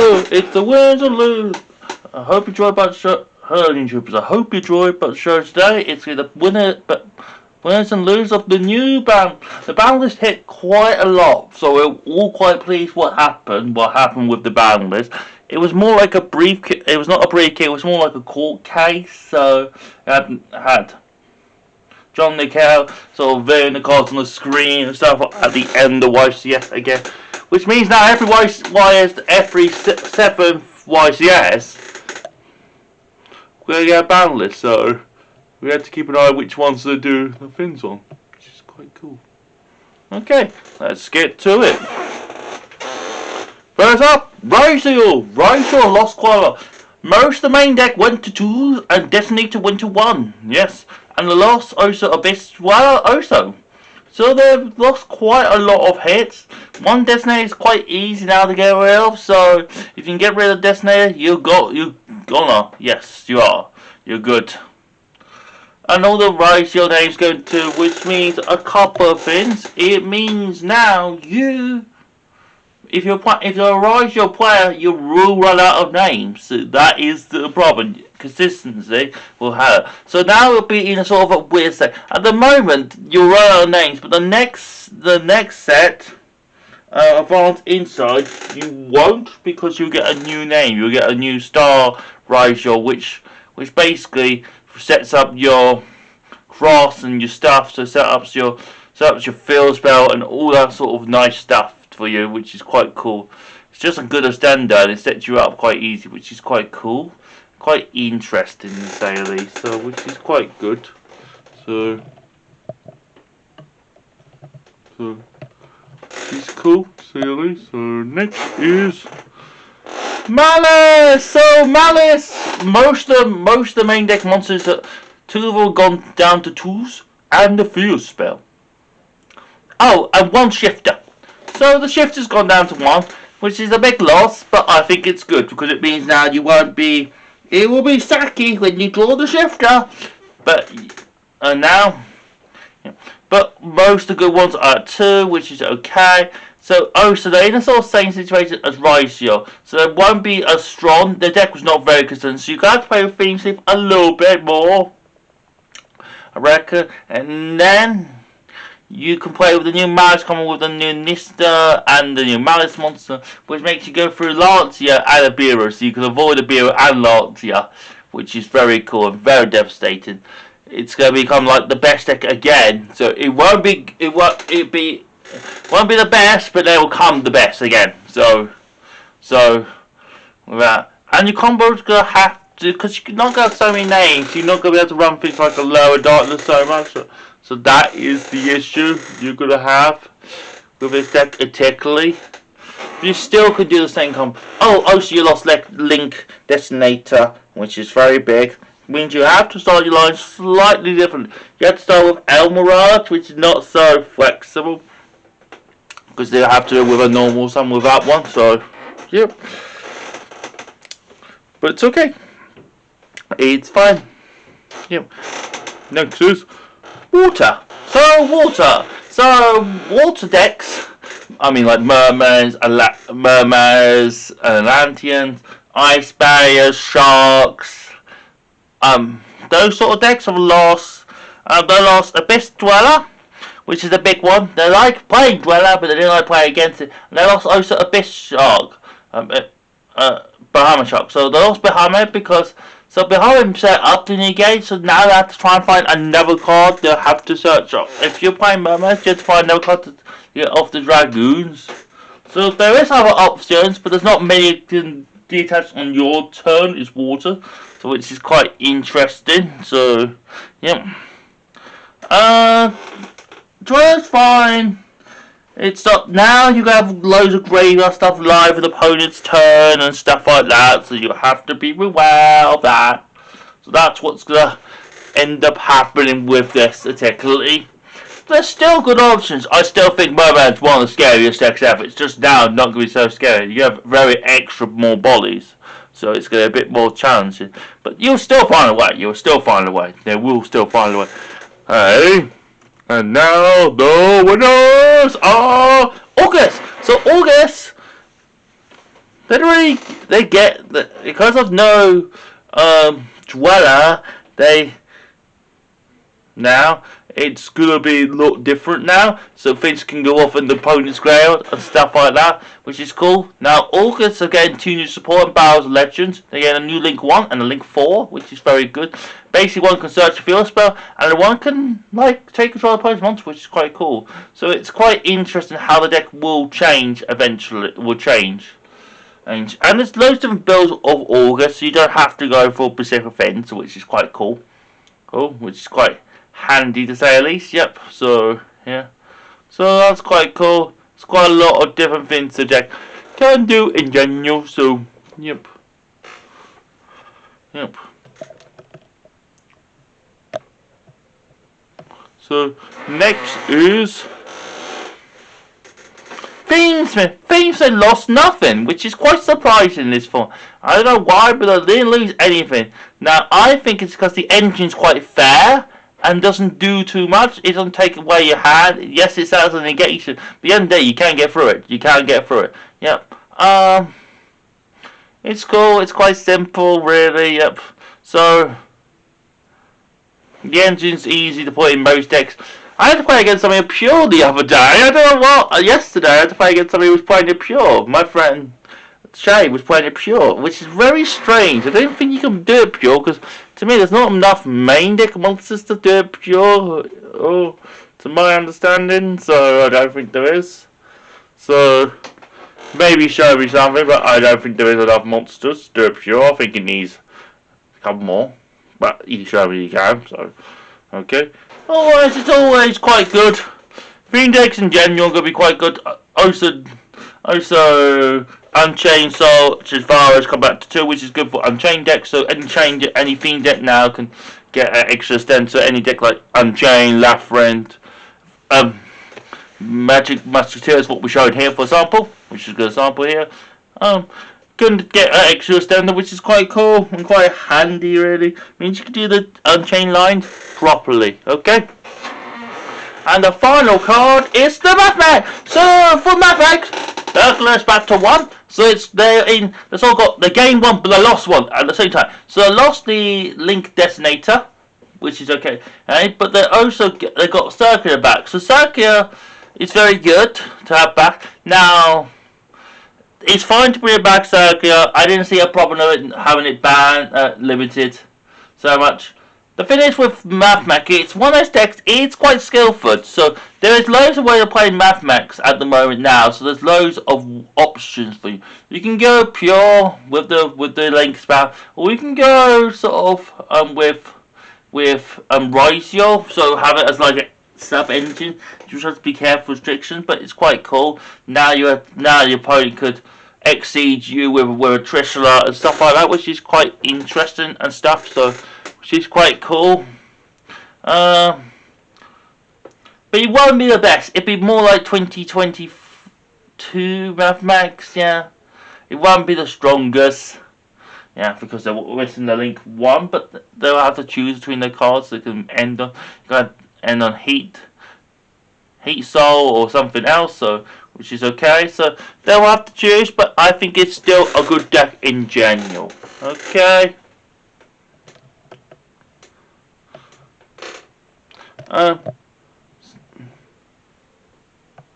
Hello, it's the winners and lose. I hope you enjoyed about the show. Hello, YouTubers. I hope you enjoyed about the show today. It's the winners and losers of the new band. The band list hit quite a lot, so we're all quite pleased what happened. What happened with the band list? It was more like a briefcase. It was not a briefcase. It was more like a court case. So it had John Nickel sort of veering the cards on the screen and stuff at the end of YCS again. Which means now every seventh YCS, we're going to get a band list, so we have to keep an eye on which ones to do the things on, which is quite cool. Okay, let's get to it. First up, Racial lost quite a lot. Most of the main deck went to 2 and Designator went to 1, yes, and the loss also a bit well also. So they've lost quite a lot of hits. One Designator is quite easy now to get rid of, so if you can get rid of Designator, you're gonna. Yes, you are. You're good. And all the Racial names going to, which means a couple of things. It means now if you're a Racial player, you will run out of names. So that is the problem. Consistency will have. So now it'll be in a sort of a weird state. At the moment, you'll run out of names, but the next set, Advanced Inside, you won't, because you get a new name. You'll get a new star Racial, which basically sets up your cross and your stuff. So set up your field spell and all that sort of nice stuff for you, which is quite cool. It's just a good as standard. It sets you up quite easy, which is quite cool. Quite interesting to say the least, so which is quite good. So it's cool to say the least. So next is Malice. So Malice, most of the main deck monsters, 2 of them have gone down to 2s and the field spell. Oh, and 1 shifter. So the shifter's gone down to 1, which is a big loss, but I think it's good because it means now you won't be. It will be sacky when you draw the shifter, but but most of the good ones are 2, which is okay. So they're in a sort of same situation as Racial, so they won't be as strong. The deck was not very consistent, so you got to play with Theme Sleep a little bit more, I reckon, and then you can play with the new Malice coming with the new Nista and the new Malice monster, which makes you go through Lancia and Abira, so you can avoid Abira and Lancia, which is very cool and very devastating. It's going to become like the best deck again, so it won't be the best, but they will come the best again. So with that, and your combo's gonna have to, because you're not gonna have so many names, you're not gonna be able to run things like a lower darkness so much. So that is the issue you're going to have with this deck particularly. You still could do the same combo. Also you lost Link Designator, which is very big. Means you have to start your line slightly different. You have to start with El Mirage, which is not so flexible, because they have to do with a normal sum with that one. So, yep. But it's okay. It's fine. Yep. Next is Water. So water decks, I mean like mermaids, Atlanteans, ice barriers, sharks, those sort of decks have lost. They lost Abyss Dweller, which is a big one. They like playing Dweller, but they didn't like playing against it. And they lost also Abyss Shark, Bahama Shark. So they lost Bahama because. So Bahama set up the new game, so now they have to try and find another card they have to search up. If you're playing Mermaids, you have to find another card to get off the Dragoons. So there is other options, but there's not many you can detach on your turn, it's water. So which is quite interesting. So, yeah. Dweller's fine. It's up now. You have loads of graveyard stuff live with opponent's turn and stuff like that, so you have to be aware of that. So that's what's gonna end up happening with this particularly. There's still good options. I still think Merman's one of the scariest decks ever. It's just now not gonna be so scary. You have very extra more bodies, so it's gonna be a bit more challenging. But you'll still find a way. You'll still find a way. They will still find a way. Hey. And now the winners are August. So August they get because of no dweller. They Now it's gonna be a lot different now, so things can go off in the opponent's ground and stuff like that, which is cool. Now August are getting 2 new support and Bowers Legends. They get a new Link 1 and a Link 4, which is very good. Basically one can search a field spell and the one can like take control of the opponent's monster, which is quite cool. So it's quite interesting how the deck will change eventually. It will change. And there's loads of different builds of August, so you don't have to go for Pacific Fence, which is quite cool. Which is quite handy to say at least. Yep. So yeah. So that's quite cool. It's quite a lot of different things the deck can do in general. So yep. Yep. So next is Themesmith. Themesmith lost nothing, which is quite surprising in this form. I don't know why, but they didn't lose anything. Now, I think it's because the engine's quite fair and doesn't do too much. It doesn't take away your hand. Yes, it sounds like a negation, but at the end of the day, you can't get through it. You can't get through it. Yep. It's cool. It's quite simple, really. Yep. So, the engine's easy to put in most decks. I had to play against somebody pure the other day. I don't know what. Yesterday, I had to play against somebody who was playing it pure. My friend Shay was playing it pure, which is very strange. I don't think you can do it pure because, to me, there's not enough main deck monsters to do it pure. Oh, to my understanding, so I don't think there is. So maybe show me something, but I don't think there is enough monsters to do it pure. I think it needs a couple more, but you can show me you can. So okay. Otherwise, it's always quite good. Fiend decks in general are going to be quite good. Also, Unchained Soul, as far as come back to 2, which is good for Unchained decks. So any Fiend deck now can get an extra extent. So any deck like Unchained, Labyrinth, Magic Musketeer is what we showed here, for example, which is a good example here. Can get an extra extender, which is quite cool and quite handy, really. Means you can do the Unchained lines properly, okay? And the final card is the Mathemax. So for Mathemax, Hercules back to 1. So it's all got the gain 1 but the lost 1 at the same time. So they lost the Link Detonator, which is okay. But they got Circular back. So Circular is very good to have back. Now, it's fine to bring it back, Circular. I didn't see a problem of it having it banned, limited so much. The thing is with Mathemax, it's one of those decks, it's quite skillful. So there is loads of ways of playing Mathemax at the moment now. So there's loads of options for you. You can go pure with the Link spell, or you can go sort of with Ratio, so have it as like a sub-engine. You just have to be careful with restrictions, but it's quite cool. Now your opponent could exceed you with a Trishula and stuff like that, which is quite interesting and stuff. So, which is quite cool. But it won't be the best. It'd be more like 2022 Mathemax. Yeah, it won't be the strongest. Yeah, because they're missing the Link 1, but they'll have to choose between the cards. They can end on Heat Soul or something else, so which is okay. So they'll have to choose, but I think it's still a good deck in general. Okay.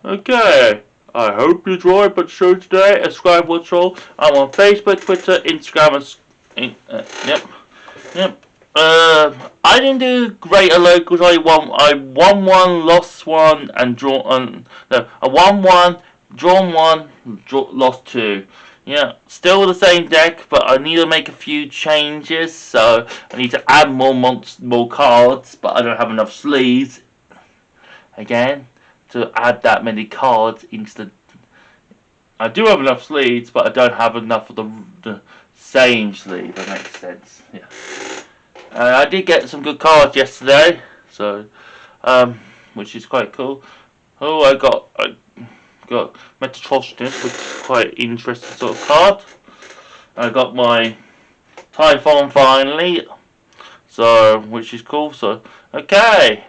Okay. I hope you enjoyed the show today. Subscribe, watch all. I'm on Facebook, Twitter, Instagram, and yep. I didn't do great at locals. I won 1, lost 1, and drawn. No, I won 1, drawn 1, lost 2. Yeah, still the same deck, but I need to make a few changes. So I need to add more cards, but I don't have enough sleeves. Again, to add that many cards into the... I do have enough sleeves, but I don't have enough of the same sleeve, if that makes sense. Yeah. I did get some good cards yesterday, so which is quite cool. Oh, I got Metatronus, which is quite an interesting sort of card. I got my Typhon finally, so which is cool. So okay.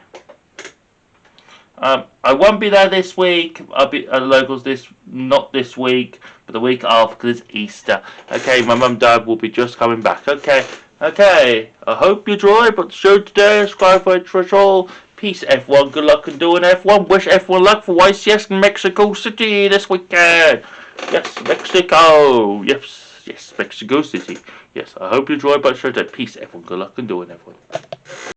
I won't be there this week. I'll be at the locals not this week, but the week after because it's Easter. Okay, my mum and dad will be just coming back. Okay, okay. I hope you enjoyed the show today. Subscribe for Trish. Peace, F1. Good luck in doing F1. Wish F1 luck for YCS in Mexico City this weekend. Yes, Mexico. Yes, Mexico City. Yes, I hope you enjoyed the show today. Peace, F1. Good luck in doing F1.